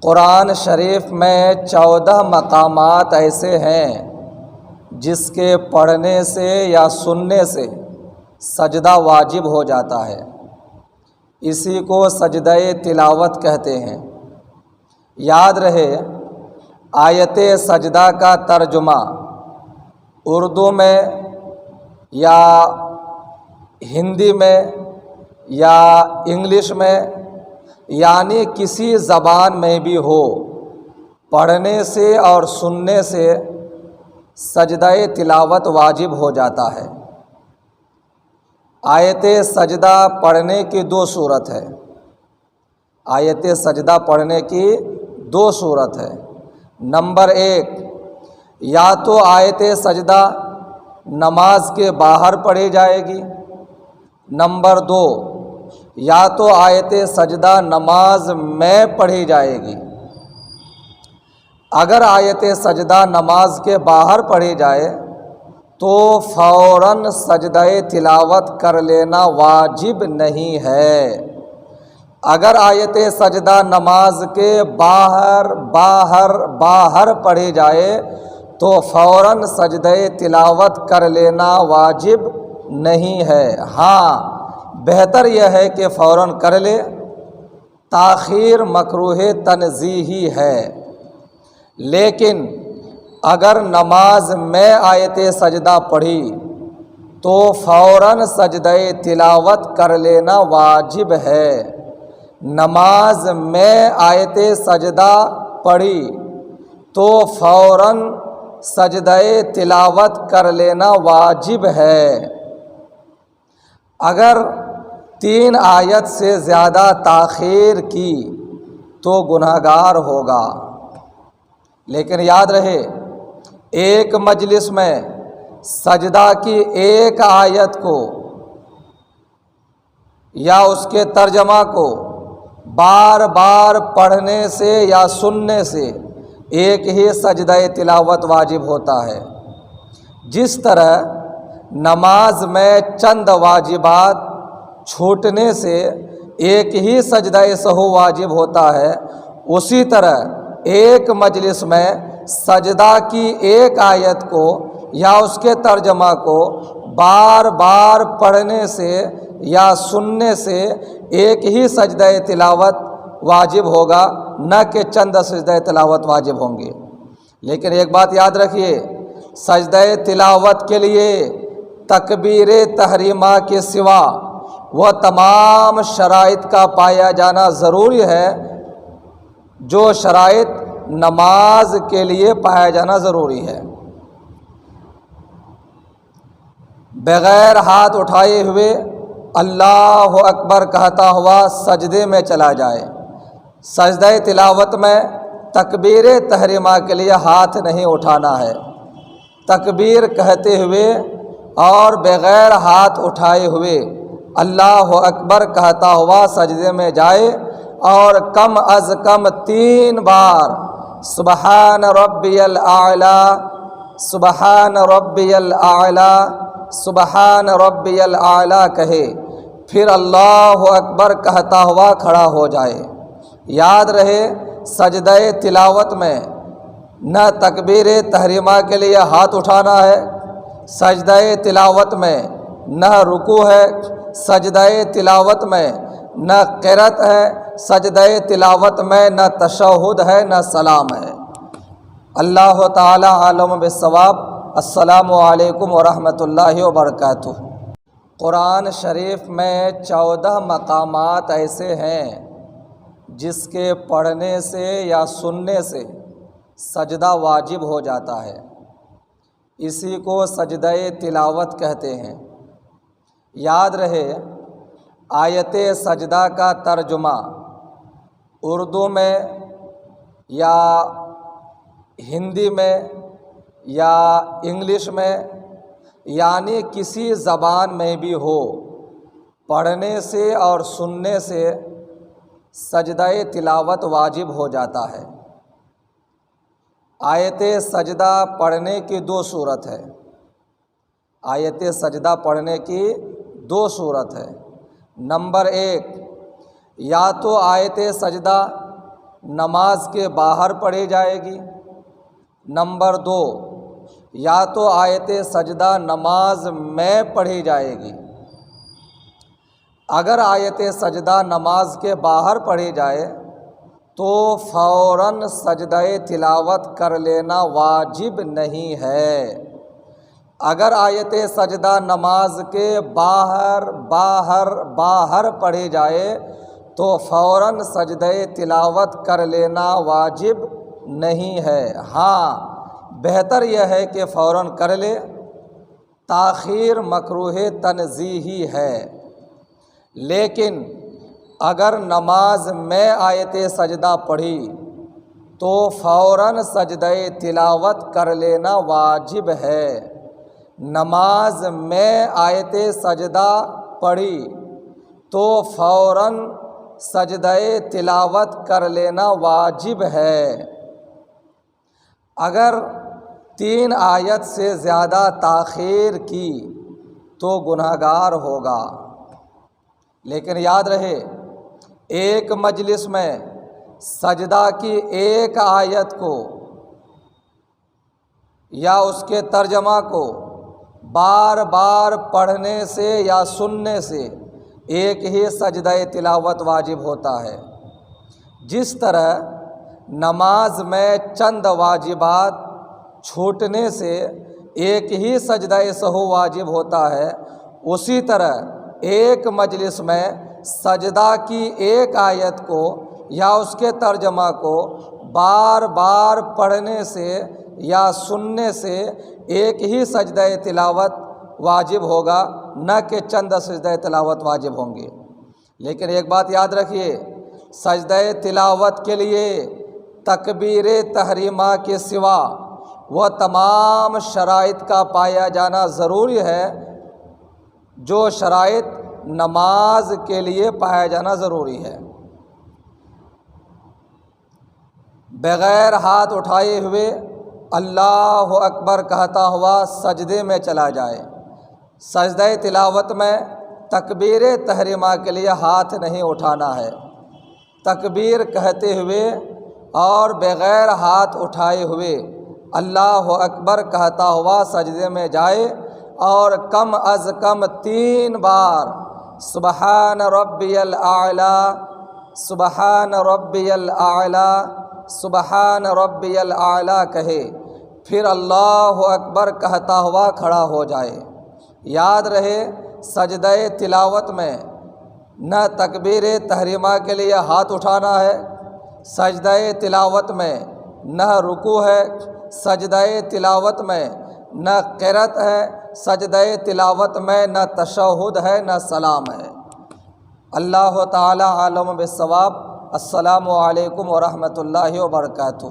قرآن شریف میں 14 مقامات ایسے ہیں جس کے پڑھنے سے یا سننے سے سجدہ واجب ہو جاتا ہے، اسی کو سجدہ تلاوت کہتے ہیں۔ یاد رہے، آیت سجدہ کا ترجمہ اردو میں یا ہندی میں یا انگلش میں یعنی کسی زبان میں بھی ہو، پڑھنے سے اور سننے سے سجدہ تلاوت واجب ہو جاتا ہے۔ آیت سجدہ پڑھنے کی 2 صورت ہے۔ آیت سجدہ پڑھنے کی 2 صورت ہے۔ نمبر 1، یا تو آیت سجدہ نماز کے باہر پڑھی جائے گی۔ نمبر 2، یا تو آیت سجدہ نماز میں پڑھی جائے گی۔ اگر آیت سجدہ نماز کے باہر پڑھی جائے تو فوراً سجدہ تلاوت کر لینا واجب نہیں ہے۔ اگر آیت سجدہ نماز کے باہر پڑھی جائے تو فوراً سجدہ تلاوت کر لینا واجب نہیں ہے۔ ہاں، بہتر یہ ہے کہ فوراً کر لے، تاخیر مکروہ تنزیہی ہے۔ لیکن اگر نماز میں آیت سجدہ پڑھی تو فوراً سجدہ تلاوت کر لینا واجب ہے۔ نماز میں آیت سجدہ پڑھی تو فوراً سجدہ تلاوت کر لینا واجب ہے۔ اگر 3 آیت سے زیادہ تاخیر کی تو گنہگار ہوگا۔ لیکن یاد رہے، ایک مجلس میں سجدہ کی 1 آیت کو یا اس کے ترجمہ کو بار بار پڑھنے سے یا سننے سے ایک ہی سجدہ تلاوت واجب ہوتا ہے۔ جس طرح نماز میں چند واجبات چھوٹنے سے ایک ہی سجدہ سہو واجب ہوتا ہے، اسی طرح ایک مجلس میں سجدہ کی 1 آیت کو یا اس کے ترجمہ کو بار بار پڑھنے سے یا سننے سے ایک ہی سجدہ تلاوت واجب ہوگا، نہ کہ چند سجدہ تلاوت واجب ہوں گے۔ لیکن ایک بات یاد رکھیے، سجدہ تلاوت کے لیے تکبیر تحریمہ کے سوا وہ تمام شرائط کا پایا جانا ضروری ہے جو شرائط نماز کے لیے پایا جانا ضروری ہے۔ بغیر ہاتھ اٹھائے ہوئے اللہ اکبر کہتا ہوا سجدے میں چلا جائے۔ سجدہ تلاوت میں تکبیر تحریمہ کے لیے ہاتھ نہیں اٹھانا ہے۔ تکبیر کہتے ہوئے اور بغیر ہاتھ اٹھائے ہوئے اللہ اکبر کہتا ہوا سجدے میں جائے اور کم از کم 3 بار سبحان ربی الاعلی، سبحان ربی الاعلی، سبحان ربی الاعلی کہے، پھر اللہ اکبر کہتا ہوا کھڑا ہو جائے۔ یاد رہے، سجدہ تلاوت میں نہ تکبیر تحریمہ کے لیے ہاتھ اٹھانا ہے، سجدہ تلاوت میں نہ رکوع ہے، سجدہ تلاوت میں نہ قرأت ہے، سجدہ تلاوت میں نہ تشہد ہے، نہ سلام ہے۔ اللہ تعالی عالم بالصواب۔ السلام علیکم ورحمۃ اللہ وبرکاتہ۔ قرآن شریف میں 14 مقامات ایسے ہیں جس کے پڑھنے سے یا سننے سے سجدہ واجب ہو جاتا ہے، اسی کو سجدہ تلاوت کہتے ہیں۔ یاد رہے، آیت سجدہ کا ترجمہ اردو میں یا ہندی میں یا انگلش میں یعنی کسی زبان میں بھی ہو، پڑھنے سے اور سننے سے سجدہ تلاوت واجب ہو جاتا ہے۔ آیت سجدہ پڑھنے کی 2 صورت ہے۔ آیت سجدہ پڑھنے کی 2 صورت ہے۔ نمبر 1، یا تو آیت سجدہ نماز کے باہر پڑھی جائے گی، نمبر 2 یا تو آیت سجدہ نماز میں پڑھی جائے گی۔ اگر آیت سجدہ نماز کے باہر پڑھی جائے تو فوراً سجدہ تلاوت کر لینا واجب نہیں ہے۔ اگر آیت سجدہ نماز کے باہر پڑھی جائے تو فوراً سجدہ تلاوت کر لینا واجب نہیں ہے۔ ہاں بہتر یہ ہے کہ فوراً کر لے، تاخیر مکروہ تنزیہی ہے۔ لیکن اگر نماز میں آیت سجدہ پڑھی تو فوراً سجدہ تلاوت کر لینا واجب ہے۔ نماز میں آیت سجدہ پڑھی تو فوراً سجدہ تلاوت کر لینا واجب ہے۔ اگر 3 آیت سے زیادہ تاخیر کی تو گنہگار ہوگا۔ لیکن یاد رہے، ایک مجلس میں سجدہ کی ایک آیت کو یا اس کے ترجمہ کو بار بار پڑھنے سے یا سننے سے ایک ہی سجدہ تلاوت واجب ہوتا ہے۔ جس طرح نماز میں چند واجبات چھوٹنے سے ایک ہی سجدہ سہو واجب ہوتا ہے، اسی طرح ایک مجلس میں سجدہ کی ایک آیت کو یا اس کے ترجمہ کو بار بار پڑھنے سے یا سننے سے ایک ہی سجدہ تلاوت واجب ہوگا، نہ کہ چند سجدہ تلاوت واجب ہوں گے۔ لیکن ایک بات یاد رکھیے، سجدہ تلاوت کے لیے تکبیر تحریمہ کے سوا وہ تمام شرائط کا پایا جانا ضروری ہے جو شرائط نماز کے لیے پایا جانا ضروری ہے۔ بغیر ہاتھ اٹھائے ہوئے اللہ اکبر کہتا ہوا سجدے میں چلا جائے۔ سجدہ تلاوت میں تکبیر تحریمہ کے لیے ہاتھ نہیں اٹھانا ہے۔ تکبیر کہتے ہوئے اور بغیر ہاتھ اٹھائے ہوئے اللہ اکبر کہتا ہوا سجدے میں جائے اور کم از کم 3 بار سبحان ربی الاعلیٰ، سبحان ربی الاعلیٰ، سبحان ربی الاعلیٰ کہے، پھر اللہ اکبر کہتا ہوا کھڑا ہو جائے۔ یاد رہے، سجدہ تلاوت میں نہ تکبیر تحریمہ کے لیے ہاتھ اٹھانا ہے، سجدہ تلاوت میں نہ رکوع ہے، سجدہ تلاوت میں نہ قرأت ہے، سجدہ تلاوت میں نہ تشہد ہے، نہ سلام ہے۔ اللہ تعالی عالم بالصواب۔ السلام علیکم ورحمۃ اللہ وبرکاتہ۔